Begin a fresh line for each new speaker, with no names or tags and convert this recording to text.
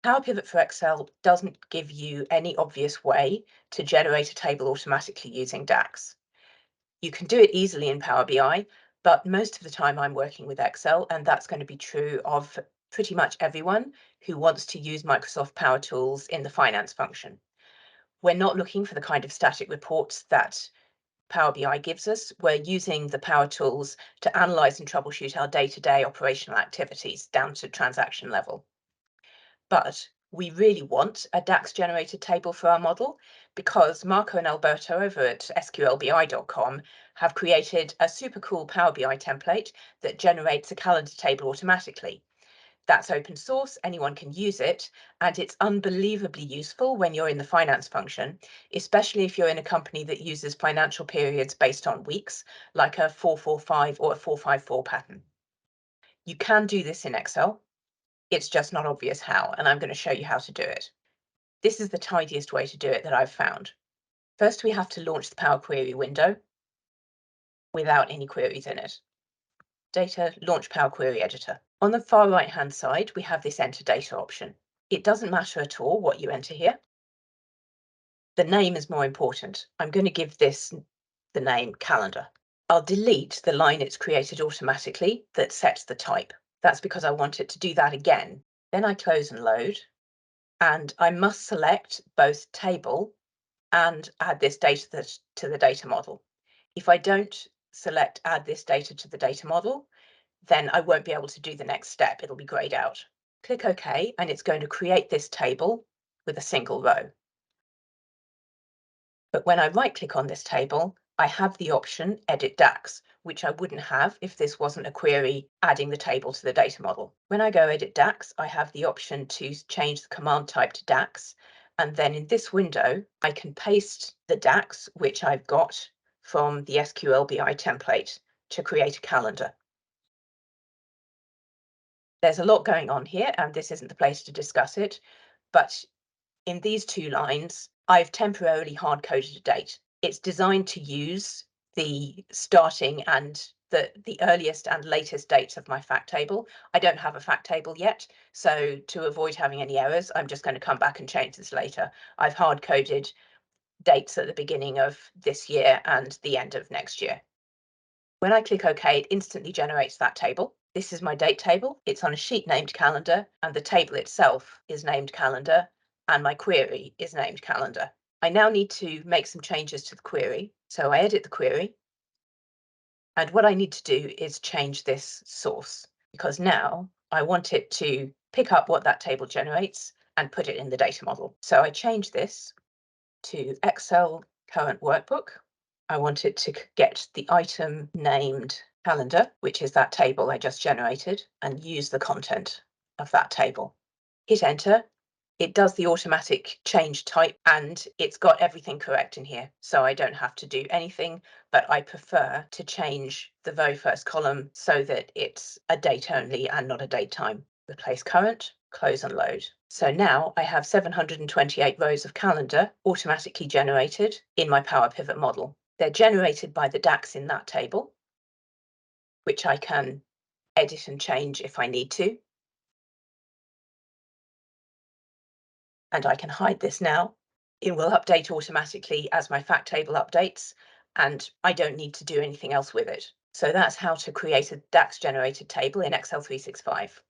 Power Pivot for Excel doesn't give you any obvious way to generate a table automatically using DAX. You can do it easily in Power BI, but most of the time I'm working with Excel, and that's going to be true of pretty much everyone who wants to use Microsoft Power Tools in the finance function. We're not looking for the kind of static reports that Power BI gives us. We're using the Power Tools to analyze and troubleshoot our day-to-day operational activities down to transaction level. But we really want a DAX-generated table for our model because Marco and Alberto over at sqlbi.com have created a super cool Power BI template that generates a calendar table automatically. That's open source, anyone can use it, and it's unbelievably useful when you're in the finance function, especially if you're in a company that uses financial periods based on weeks, like a 445 or a 454 pattern. You can do this in Excel. It's just not obvious how, and I'm going to show you how to do it. This is the tidiest way to do it that I've found. First, we have to launch the Power Query window without any queries in it. Data, launch Power Query Editor. On the far right-hand side, we have this Enter Data option. It doesn't matter at all what you enter here. The name is more important. I'm going to give this the name Calendar. I'll delete the line it's created automatically that sets the type. That's because I want it to do that again. Then I close and load, and I must select both table and add this data to the data model. If I don't select add this data to the data model, then I won't be able to do the next step. It'll be grayed out. Click OK, and it's going to create this table with a single row. But when I right-click on this table, I have the option Edit DAX, which I wouldn't have if this wasn't a query adding the table to the data model. When I go Edit DAX, I have the option to change the command type to DAX. And then in this window, I can paste the DAX, which I've got from the SQLBI template, to create a calendar. There's a lot going on here, and this isn't the place to discuss it, but in these two lines, I've temporarily hard-coded a date. It's designed to use the starting and the earliest and latest dates of my fact table. I don't have a fact table yet, so to avoid having any errors, I'm just going to come back and change this later. I've hard-coded dates at the beginning of this year and the end of next year. When I click OK, it instantly generates that table. This is my date table. It's on a sheet named calendar, and the table itself is named calendar, and my query is named calendar. I now need to make some changes to the query. So I edit the query. And what I need to do is change this source, because now I want it to pick up what that table generates and put it in the data model. So I change this to Excel current workbook. I want it to get the item named calendar, which is that table I just generated, and use the content of that table. Hit enter. It does the automatic change type, and it's got everything correct in here. So I don't have to do anything, but I prefer to change the very first column so that it's a date only and not a date time. Replace current, close and load. So now I have 728 rows of calendar automatically generated in my Power Pivot model. They're generated by the DAX in that table, which I can edit and change if I need to. And I can hide this now. It will update automatically as my fact table updates, and I don't need to do anything else with it. So that's how to create a DAX generated table in Excel 365.